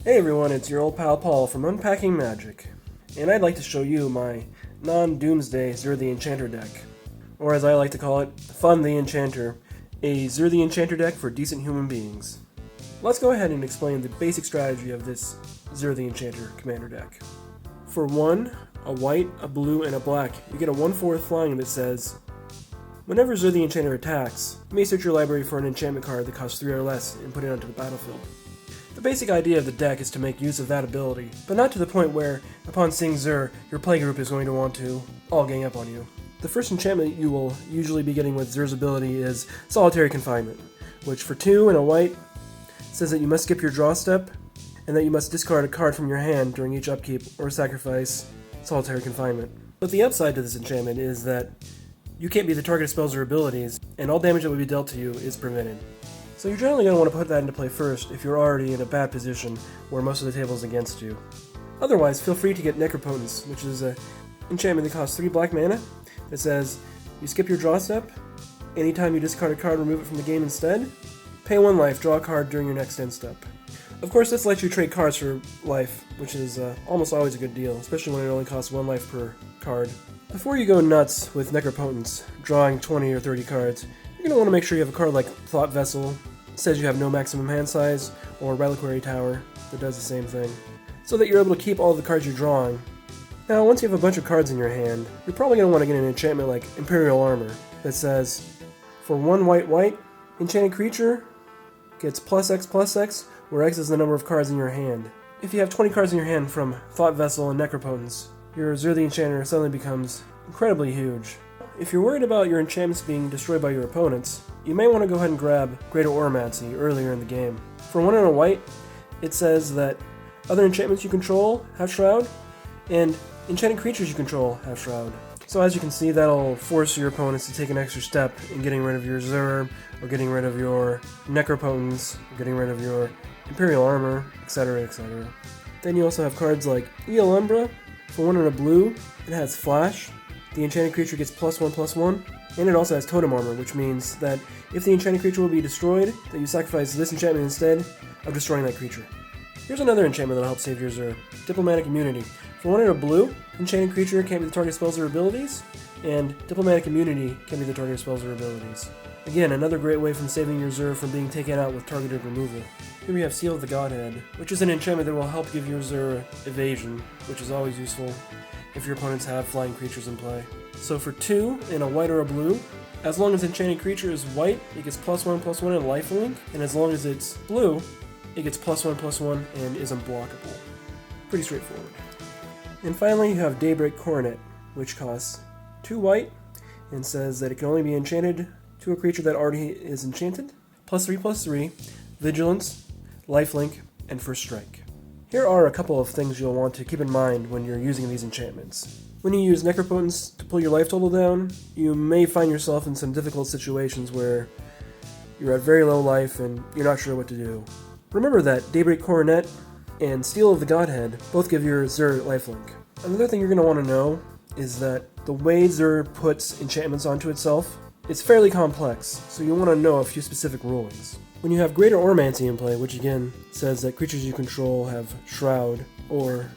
Hey everyone, it's your old pal Paul from Unpacking Magic, and I'd like to show you my non-Doomsday Zur The Enchanter deck, or as I like to call it, Fun the Enchanter, a Zur The Enchanter deck for decent human beings. Let's go ahead and explain the basic strategy of this Zur The Enchanter commander deck. For 1, a white, a blue, and a black, you get a 1/4 flying that says, whenever Zur The Enchanter attacks, you may search your library for an enchantment card that costs 3 or less and put it onto the battlefield. The basic idea of the deck is to make use of that ability, but not to the point where, upon seeing Zur, your playgroup is going to want to all gang up on you. The first enchantment you will usually be getting with Zur's ability is Solitary Confinement, which for 2 and a white says that you must skip your draw step, and that you must discard a card from your hand during each upkeep or sacrifice Solitary Confinement. But the upside to this enchantment is that you can't be the target of spells or abilities, and all damage that would be dealt to you is prevented. So you're generally going to want to put that into play first if you're already in a bad position where most of the table is against you. Otherwise, feel free to get Necropotence, which is an enchantment that costs 3 black mana that says you skip your draw step, anytime you discard a card, remove it from the game instead, pay 1 life, draw a card during your next end step. Of course, this lets you trade cards for life, which is almost always a good deal, especially when it only costs 1 life per card. Before you go nuts with Necropotence, drawing 20 or 30 cards, you're going to want to make sure you have a card like Thought Vessel, says you have no maximum hand size, or Reliquary Tower that does the same thing, so that you're able to keep all the cards you're drawing. Now, once you have a bunch of cards in your hand, you're probably going to want to get an enchantment like Imperial Armor that says, for 1 white, enchanted creature gets +X/+X, where X is the number of cards in your hand. If you have 20 cards in your hand from Thought Vessel and Necropotence, your Zur the Enchanter suddenly becomes incredibly huge. If you're worried about your enchantments being destroyed by your opponents, you may want to go ahead and grab Greater Auramancy earlier in the game. For 1 and a white, it says that other enchantments you control have Shroud, and enchanted creatures you control have Shroud. So as you can see, that'll force your opponents to take an extra step in getting rid of your Zur, or getting rid of your Necropotence, or getting rid of your Imperial Armor, etc, etc. Then you also have cards like Eel Umbra. For 1 and a blue, it has Flash. The enchanted creature gets +1/+1, and it also has Totem Armor, which means that if the enchanted creature will be destroyed, that you sacrifice this enchantment instead of destroying that creature. Here's another enchantment that'll help save your Zur, Diplomatic Immunity. For 1 and a blue, enchanted creature can't be the target of spells or abilities, and Diplomatic Immunity can be the target of spells or abilities. Again, another great way from saving your Zur from being taken out with targeted removal. Here we have Seal of the Godhead, which is an enchantment that will help give your Zur evasion, which is always useful if your opponents have flying creatures in play. So for 2 and a white or a blue, as long as enchanted creature is white, it gets +1/+1 and lifelink, and as long as it's blue, it gets +1/+1 and is unblockable. Pretty straightforward. And finally, you have Daybreak Coronet, which costs 2 white and says that it can only be enchanted to a creature that already is enchanted, +3/+3, vigilance, lifelink, and first strike. Here are a couple of things you'll want to keep in mind when you're using these enchantments. When you use Necropotence to pull your life total down, you may find yourself in some difficult situations where you're at very low life and you're not sure what to do. Remember that Daybreak Coronet and Seal of the Godhead both give your Zur lifelink. Another thing you're going to want to know is that the way Zur puts enchantments onto itself, it's fairly complex, so you want to know a few specific rulings. When you have Greater Auramancy in play, which again says that creatures you control have Shroud, or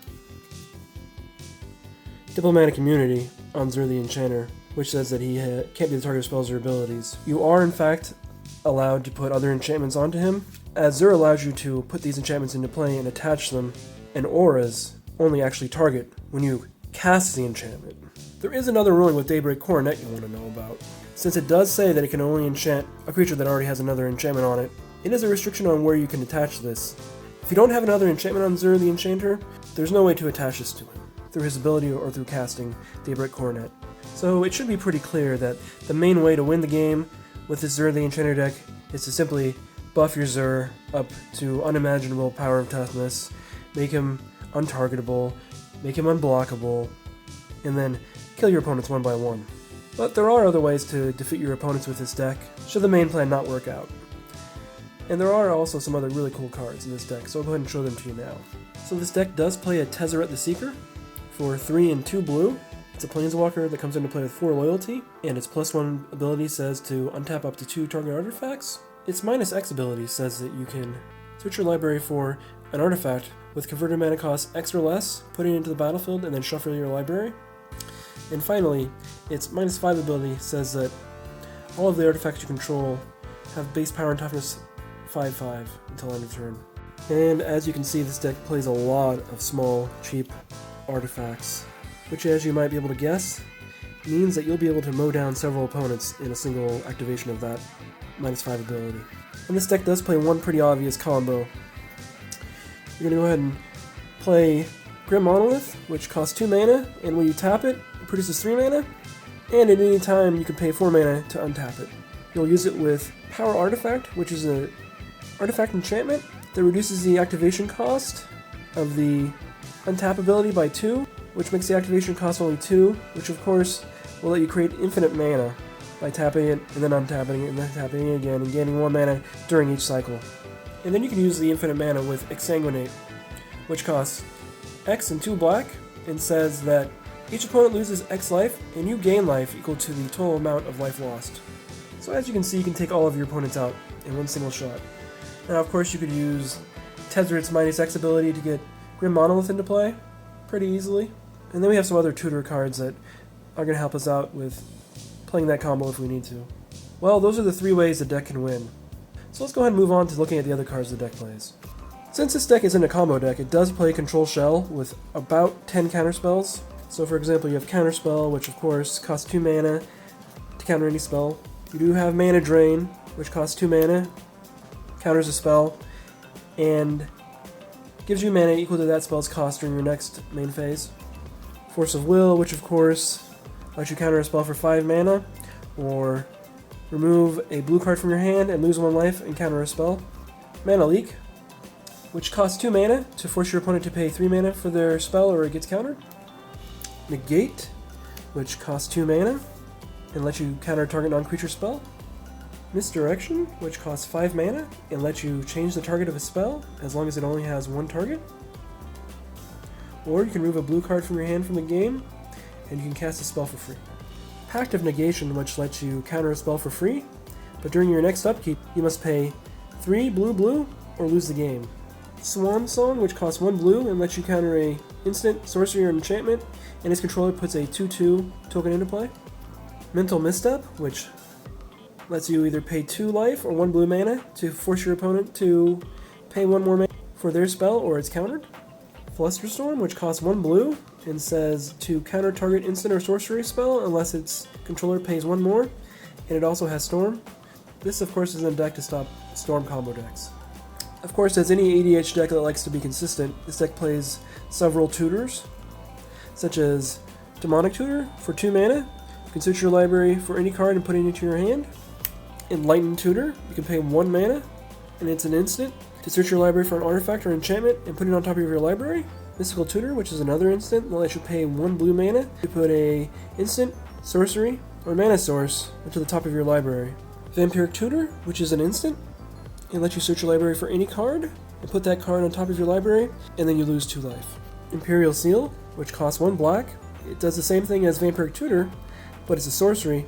Diplomatic Immunity on Zur the Enchanter, which says that he can't be the target of spells or abilities, you are in fact allowed to put other enchantments onto him, as Zur allows you to put these enchantments into play and attach them, and auras only actually target when you cast the enchantment. There is another ruling with Daybreak Coronet you want to know about. Since it does say that it can only enchant a creature that already has another enchantment on it, it is a restriction on where you can attach this. If you don't have another enchantment on Zur the Enchanter, there's no way to attach this to him, through his ability or through casting Daybreak Coronet. So it should be pretty clear that the main way to win the game with this Zur the Enchanter deck is to simply buff your Zur up to unimaginable power of toughness, make him untargetable, make him unblockable, and then kill your opponents one by one. But there are other ways to defeat your opponents with this deck, should the main plan not work out. And there are also some other really cool cards in this deck, so I'll go ahead and show them to you now. So this deck does play a Tezzeret the Seeker. For 3 and 2 blue, it's a Planeswalker that comes into play with 4 loyalty, and its +1 ability says to untap up to 2 target artifacts. Its -X ability says that you can search your library for an artifact with converted mana cost X or less, put it into the battlefield, and then shuffle your library. And finally, its -5 ability says that all of the artifacts you control have base power and toughness 5/5 until end of turn. And as you can see, this deck plays a lot of small, cheap artifacts, which, as you might be able to guess, means that you'll be able to mow down several opponents in a single activation of that -5 ability. And this deck does play one pretty obvious combo. You're going to go ahead and play Grim Monolith, which costs 2 mana, and when you tap it, it produces 3 mana, and at any time you can pay 4 mana to untap it. You'll use it with Power Artifact, which is an artifact enchantment that reduces the activation cost of the untap ability by 2, which makes the activation cost only 2, which of course will let you create infinite mana by tapping it, and then untapping it, and then tapping it again, and gaining 1 mana during each cycle. And then you can use the infinite mana with Exsanguinate, which costs X and 2 black, and says that each opponent loses X life, and you gain life equal to the total amount of life lost. So as you can see, you can take all of your opponents out in one single shot. Now of course you could use Tezzeret's -X ability to get Grim Monolith into play pretty easily. And then we have some other tutor cards that are going to help us out with playing that combo if we need to. Well, those are the 3 ways the deck can win. So let's go ahead and move on to looking at the other cards the deck plays. Since this deck isn't a combo deck, it does play Control Shell with about 10 counterspells. So for example, you have Counterspell, which of course costs 2 mana to counter any spell. You do have Mana Drain, which costs 2 mana, counters a spell, and gives you mana equal to that spell's cost during your next main phase. Force of Will, which of course lets you counter a spell for 5 mana, or remove a blue card from your hand and lose 1 life and counter a spell. Mana Leak, which costs 2 mana to force your opponent to pay 3 mana for their spell or it gets countered. Negate, which costs 2 mana and lets you counter a target non-creature spell. Misdirection, which costs 5 mana and lets you change the target of a spell as long as it only has 1 target. Or you can remove a blue card from your hand from the game and you can cast a spell for free. Pact of Negation, which lets you counter a spell for free, but during your next upkeep you must pay 3 blue or lose the game. Swan Song, which costs 1 blue and lets you counter a instant, sorcery, or enchantment, and its controller puts a 2/2 token into play. Mental Misstep, which lets you either pay 2 life or 1 blue mana to force your opponent to pay 1 more mana for their spell or it's countered. Flusterstorm, which costs 1 blue and says to counter target instant or sorcery spell unless its controller pays 1 more, and it also has Storm. This of course is in a deck to stop Storm combo decks. Of course, as any ADH deck that likes to be consistent, this deck plays several tutors, such as Demonic Tutor for 2 mana. You can search your library for any card and put it into your hand. Enlightened Tutor, you can pay 1 mana, and it's an instant to search your library for an artifact or enchantment and put it on top of your library. Mystical Tutor, which is another instant that lets you pay 1 blue mana to put a instant, sorcery, or mana source into the top of your library. Vampiric Tutor, which is an instant, and lets you search your library for any card and put that card on top of your library, and then you lose 2 life. Imperial Seal, which costs 1 black. It does the same thing as Vampiric Tutor, but it's a sorcery,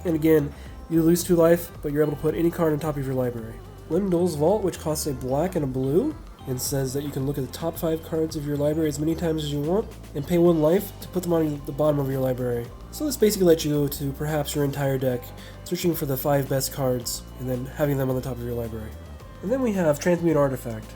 and again, you lose 2 life, but you're able to put any card on top of your library. Lim-Dul's Vault, which costs a black and a blue, and says that you can look at the top 5 cards of your library as many times as you want, and pay 1 life to put them on the bottom of your library. So this basically lets you go to perhaps your entire deck, searching for the 5 best cards, and then having them on the top of your library. And then we have Transmute Artifact,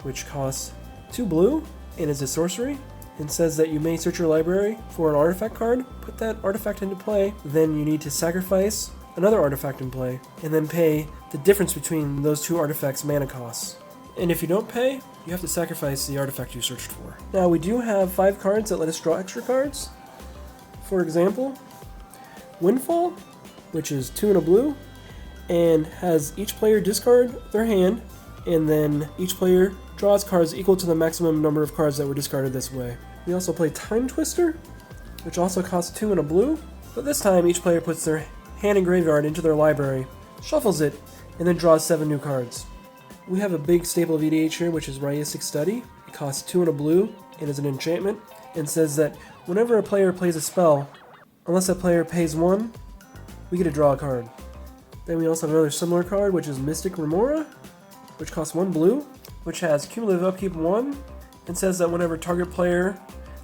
which costs 2 blue, and is a sorcery, and says that you may search your library for an artifact card, put that artifact into play, then you need to sacrifice another artifact in play, and then pay the difference between those 2 artifacts' mana costs. And if you don't pay, you have to sacrifice the artifact you searched for. Now we do have 5 cards that let us draw extra cards. For example, Windfall, which is 2 and a blue, and has each player discard their hand, and then each player draws cards equal to the maximum number of cards that were discarded this way. We also play Time Twister, which also costs 2 and a blue, but this time each player puts their hand and graveyard into their library, shuffles it, and then draws 7 new cards. We have a big staple of EDH here, which is Rhystic Study. It costs 2 and a blue, and is an enchantment, and says that whenever a player plays a spell, unless that player pays 1, we get to draw a card. Then we also have another similar card, which is Mystic Remora, which costs 1 blue, which has cumulative upkeep 1, and says that whenever target player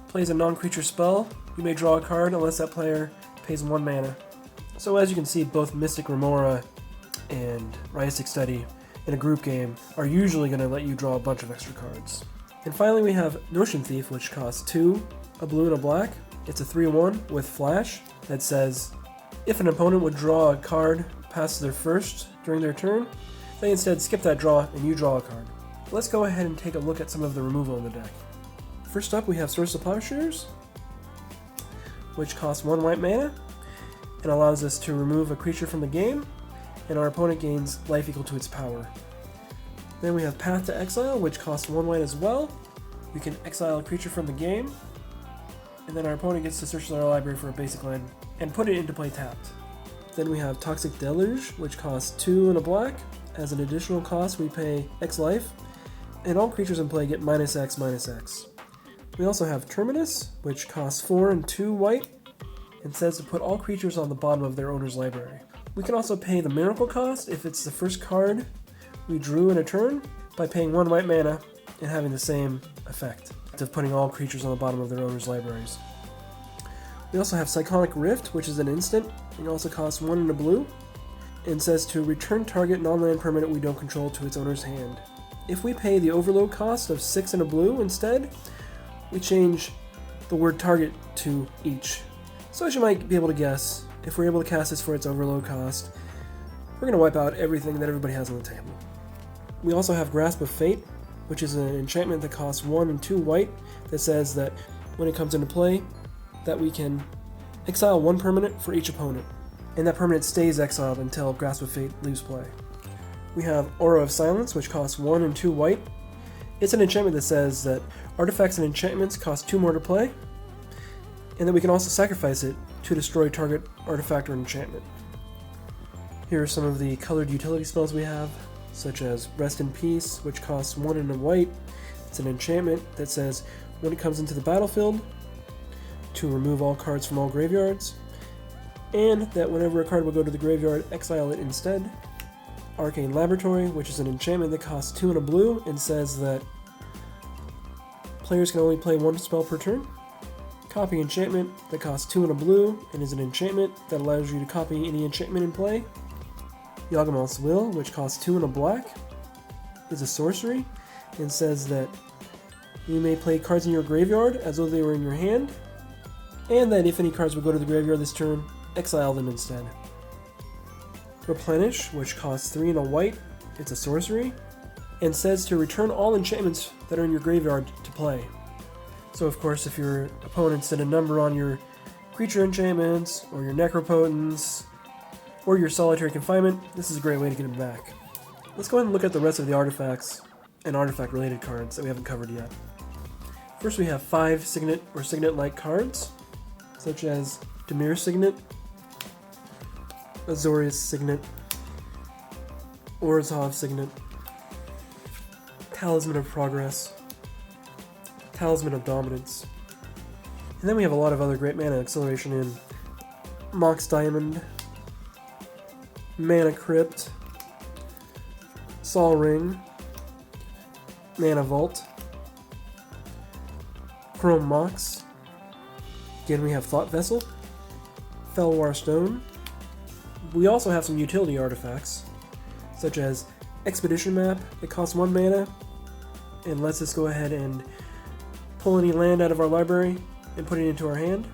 plays a non-creature spell, you may draw a card unless that player pays 1 mana. So as you can see, both Mystic Remora and Rhystic Study in a group game are usually going to let you draw a bunch of extra cards. And finally we have Notion Thief, which costs 2, a blue and a black. It's a 3/1 with flash that says if an opponent would draw a card past their first during their turn, they instead skip that draw and you draw a card. Let's go ahead and take a look at some of the removal in the deck. First up we have Source of Plowshares, which costs 1 white mana and allows us to remove a creature from the game, and our opponent gains life equal to its power. Then we have Path to Exile, which costs 1 white as well. We can exile a creature from the game, and then our opponent gets to search their library for a basic land and put it into play tapped. Then we have Toxic Deluge, which costs 2 and a black. As an additional cost, we pay X life, and all creatures in play get -X/-X. We also have Terminus, which costs 4 and 2 white, and says to put all creatures on the bottom of their owner's library. We can also pay the Miracle cost if it's the first card we drew in a turn by paying 1 white mana and having the same effect of putting all creatures on the bottom of their owner's libraries. We also have Cyclonic Rift, which is an instant. It also costs 1 and a blue, and says to return target non-land permanent we don't control to its owner's hand. If we pay the overload cost of 6 and a blue instead, we change the word target to each. So as you might be able to guess, if we're able to cast this for its overload cost, we're going to wipe out everything that everybody has on the table. We also have Grasp of Fate, which is an enchantment that costs 1 and 2 white that says that when it comes into play, that we can exile 1 permanent for each opponent, and that permanent stays exiled until Grasp of Fate leaves play. We have Aura of Silence, which costs 1 and 2 white. It's an enchantment that says that artifacts and enchantments cost 2 more to play, and that we can also sacrifice it to destroy target artifact or enchantment. Here are some of the colored utility spells we have, such as Rest in Peace, which costs 1 and a white. It's an enchantment that says when it comes into the battlefield, to remove all cards from all graveyards, and that whenever a card will go to the graveyard, exile it instead. Arcane Laboratory, which is an enchantment that costs 2 and a blue and says that players can only play 1 spell per turn. Copy Enchantment that costs 2 and a blue and is an enchantment that allows you to copy any enchantment in play. Yawgmoth's Will, which costs 2 and a black, is a sorcery and says that you may play cards in your graveyard as though they were in your hand, and that if any cards would go to the graveyard this turn, exile them instead. Replenish, which costs 3 and a white, it's a sorcery, and says to return all enchantments that are in your graveyard to play. So of course, if your opponent set a number on your creature enchantments, or your Necropotence, or your Solitary Confinement, this is a great way to get them back. Let's go ahead and look at the rest of the artifacts and artifact-related cards that we haven't covered yet. First we have 5 Signet or Signet-like cards, such as Dimir Signet, Azorius Signet, Orzhov Signet, Talisman of Progress, Talisman of Dominance. And then we have a lot of other great mana acceleration in Mox Diamond, Mana Crypt, Sol Ring, Mana Vault, Chrome Mox. Again, we have Thought Vessel, Felwar Stone. We also have some utility artifacts, such as Expedition Map. It costs 1 mana and lets us go ahead and pull any land out of our library and put it into our hand.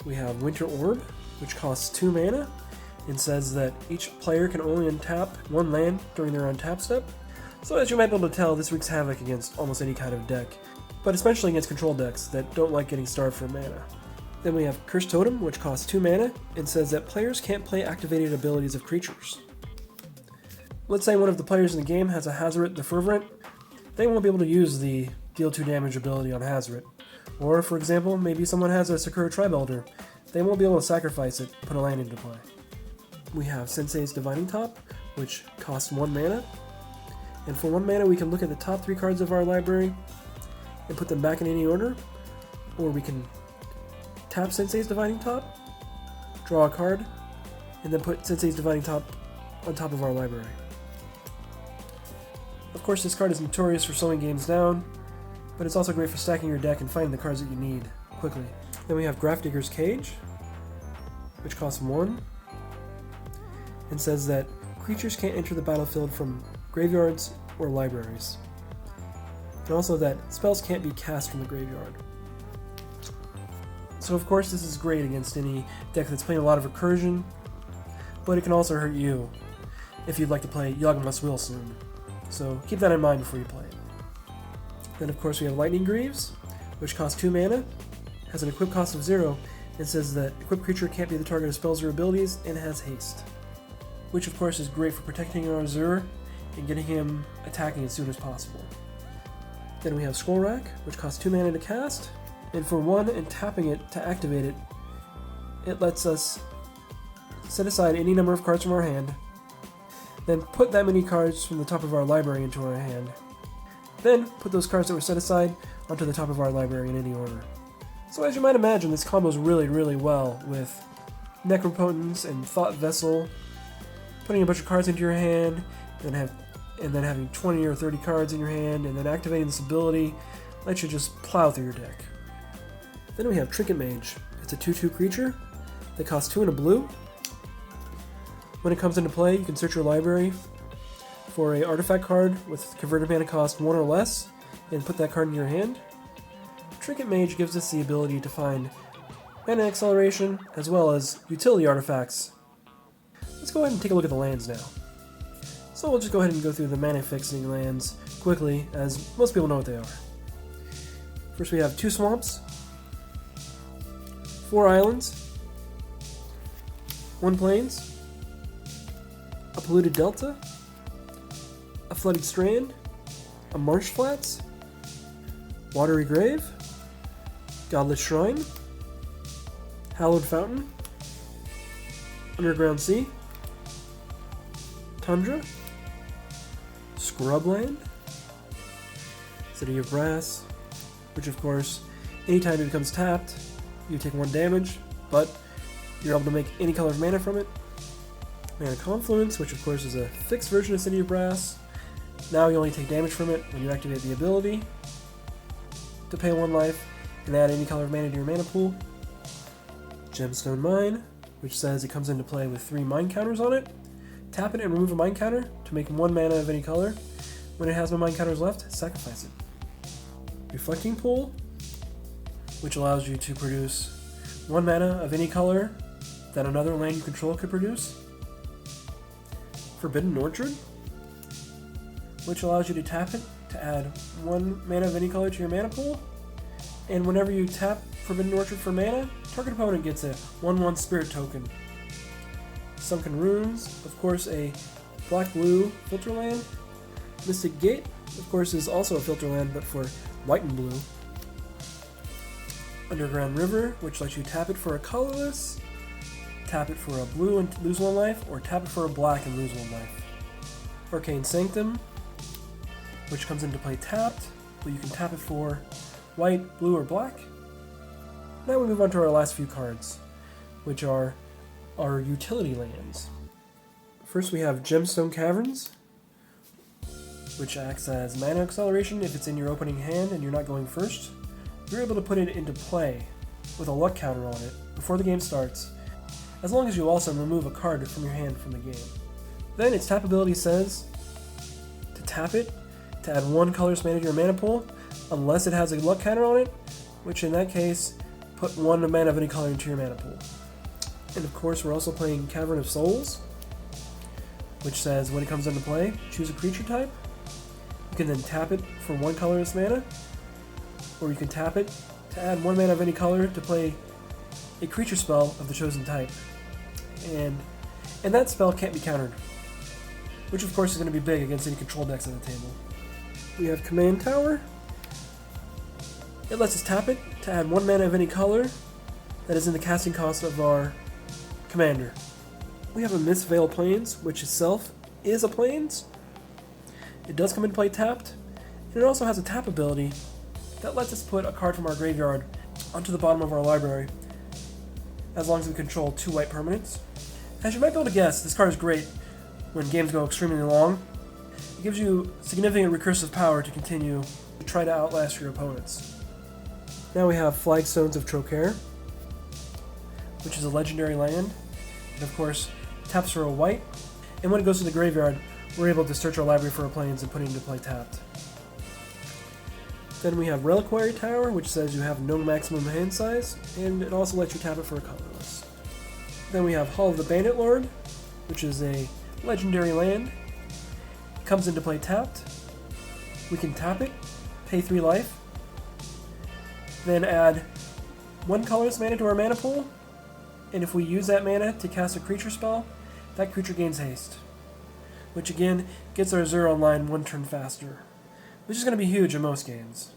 We have Winter Orb, which costs 2 mana and says that each player can only untap 1 land during their untap step. So as you might be able to tell, this wreaks havoc against almost any kind of deck, but especially against control decks that don't like getting starved for mana. Then we have Cursed Totem, which costs 2 mana and says that players can't play activated abilities of creatures. Let's say one of the players in the game has a Hazoret the Fervent. They won't be able to use the deal 2 damage ability on Hazoret. Or, for example, maybe someone has a Sakura Tribe Elder. They won't be able to sacrifice it, put a land into play. We have Sensei's Divining Top, which costs 1 mana. And for 1 mana we can look at the top 3 cards of our library and put them back in any order. Or we can tap Sensei's Divining Top, draw a card, and then put Sensei's Divining Top on top of our library. Of course, this card is notorious for slowing games down, but it's also great for stacking your deck and finding the cards that you need quickly. Then we have Grafdigger's Cage, which costs 1, and says that creatures can't enter the battlefield from graveyards or libraries. And also that spells can't be cast from the graveyard. So of course this is great against any deck that's playing a lot of recursion, but it can also hurt you if you'd like to play Yawgmoth's Will soon. So keep that in mind before you play it. Then of course we have Lightning Greaves, which costs 2 mana, has an equip cost of 0, and says that equipped creature can't be the target of spells or abilities, and has haste. Which of course is great for protecting our Azure and getting him attacking as soon as possible. Then we have Scroll Rack, which costs 2 mana to cast, and for 1 and tapping it to activate it, it lets us set aside any number of cards from our hand, then put that many cards from the top of our library into our hand, then put those cards that were set aside onto the top of our library in any order. So as you might imagine, this combos really well with Necropotence and Thought Vessel, putting a bunch of cards into your hand, and then having 20 or 30 cards in your hand, and then activating this ability lets you just plow through your deck. Then we have Trinket Mage. It's a 2/2 creature that costs 2 and a blue. When it comes into play, you can search your library for a artifact card with converted mana cost 1 or less, and put that card in your hand. Trinket Mage gives us the ability to find mana acceleration as well as utility artifacts. Let's go ahead and take a look at the lands now. So we'll just go ahead and go through the mana fixing lands quickly, as most people know what they are. First we have 2 swamps, 4 islands, 1 plains, a polluted delta, a flooded strand, a marsh flats, watery grave, godless shrine, hallowed fountain, underground sea, tundra, scrubland, City of Brass, which of course, anytime it becomes tapped, you take 1 damage, but you're able to make any color of mana from it. Mana Confluence, which of course is a fixed version of City of Brass. Now you only take damage from it when you activate the ability to pay 1 life and add any color of mana to your mana pool. Gemstone Mine, which says it comes into play with 3 mine counters on it. Tap it and remove a mine counter to make 1 mana of any color. When it has no mine counters left, sacrifice it. Reflecting Pool, which allows you to produce 1 mana of any color that another land you control could produce. Forbidden Orchard, which allows you to tap it to add 1 mana of any color to your mana pool. And whenever you tap Forbidden Orchard for mana, target opponent gets a 1/1 spirit token. Sunken Ruins, of course a black-blue filter land. Mystic Gate, of course, is also a filter land, but for white and blue. Underground River, which lets you tap it for a colorless, tap it for a blue and lose 1 life, or tap it for a black and lose 1 life. Arcane Sanctum, which comes into play tapped, but you can tap it for white, blue, or black. Now we move on to our last few cards, which are our utility lands. First we have Gemstone Caverns, which acts as mana acceleration if it's in your opening hand and you're not going first. You're able to put it into play with a luck counter on it before the game starts, as long as you also remove a card from your hand from the game. Then its tap ability says to tap it to add 1 colorless mana to your mana pool, unless it has a luck counter on it, which in that case, put 1 mana of any color into your mana pool. And of course we're also playing Cavern of Souls, which says when it comes into play, choose a creature type. You can then tap it for 1 colorless mana, or you can tap it to add 1 mana of any color to play a creature spell of the chosen type. And that spell can't be countered, which of course is going to be big against any control decks at the table. We have Command Tower. It lets us tap it to add 1 mana of any color that is in the casting cost of our commander. We have a Mistveil Plains, which itself is a Plains. It does come into play tapped, and it also has a tap ability that lets us put a card from our graveyard onto the bottom of our library, as long as we control 2 white permanents. As you might be able to guess, this card is great when games go extremely long. It gives you significant recursive power to continue to try to outlast your opponents. Now we have Flagstones of Trocaire, which is a legendary land. And of course, taps for a white. And when it goes to the graveyard, we're able to search our library for our planes and put it into play tapped. Then we have Reliquary Tower, which says you have no maximum hand size, and it also lets you tap it for a colorless. Then we have Hall of the Bandit Lord, which is a legendary land. It comes into play tapped. We can tap it, pay 3 life, then add 1 colorless mana to our mana pool, and if we use that mana to cast a creature spell, that creature gains haste, which again gets our Zur online 1 turn faster, which is going to be huge in most games.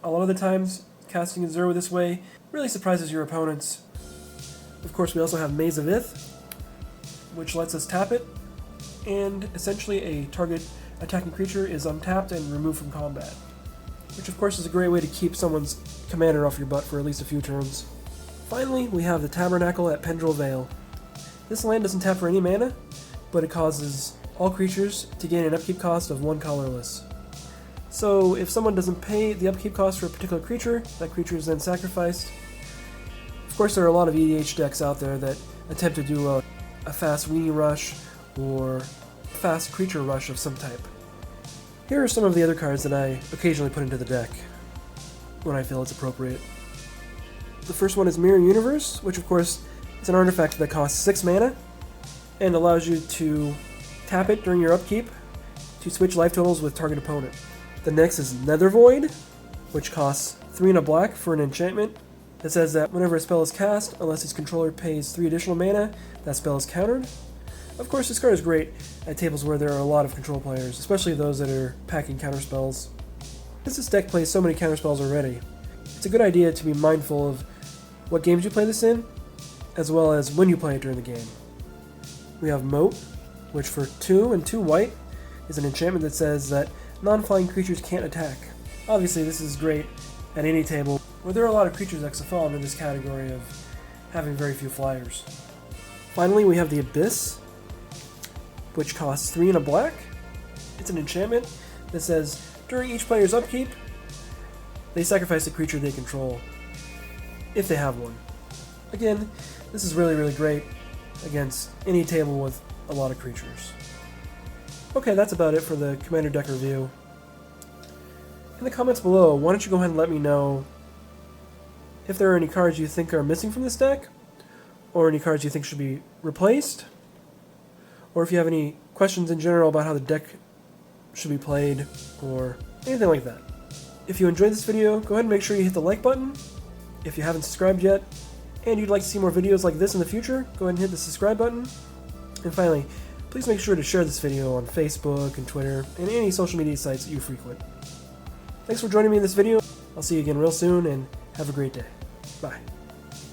A lot of the times, casting a Zur this way really surprises your opponents. Of course, we also have Maze of Ith, which lets us tap it, and essentially a target attacking creature is untapped and removed from combat, which of course is a great way to keep someone's commander off your butt for at least a few turns. Finally, we have the Tabernacle at Pendrell Vale. This land doesn't tap for any mana, but it causes all creatures to gain an upkeep cost of 1 colorless. So if someone doesn't pay the upkeep cost for a particular creature, that creature is then sacrificed. Of course, there are a lot of EDH decks out there that attempt to do a fast weenie rush or fast creature rush of some type. Here are some of the other cards that I occasionally put into the deck when I feel it's appropriate. The first one is Mirror Universe, which of course is an artifact that costs 6 mana and allows you to tap it during your upkeep to switch life totals with target opponent. The next is Nether Void, which costs 3 and a black for an enchantment. It says that whenever a spell is cast, unless its controller pays 3 additional mana, that spell is countered. Of course, this card is great at tables where there are a lot of control players, especially those that are packing counterspells. Since this deck plays so many counterspells already, it's a good idea to be mindful of what games you play this in, as well as when you play it during the game. We have Moat, which for 2 and 2 white is an enchantment that says that non-flying creatures can't attack. Obviously, this is great at any table where there are a lot of creatures that fall into this category of having very few flyers. Finally, we have the Abyss, which costs 3 and a black. It's an enchantment that says during each player's upkeep, they sacrifice a creature they control, if they have one. Again, this is really, really great against any table with a lot of creatures. Okay, that's about it for the Commander deck review. In the comments below, why don't you go ahead and let me know if there are any cards you think are missing from this deck, or any cards you think should be replaced, or if you have any questions in general about how the deck should be played, or anything like that. If you enjoyed this video, go ahead and make sure you hit the like button. If you haven't subscribed yet, and you'd like to see more videos like this in the future, go ahead and hit the subscribe button. And finally, please make sure to share this video on Facebook and Twitter, and any social media sites that you frequent. Thanks for joining me in this video. I'll see you again real soon, and have a great day. Bye.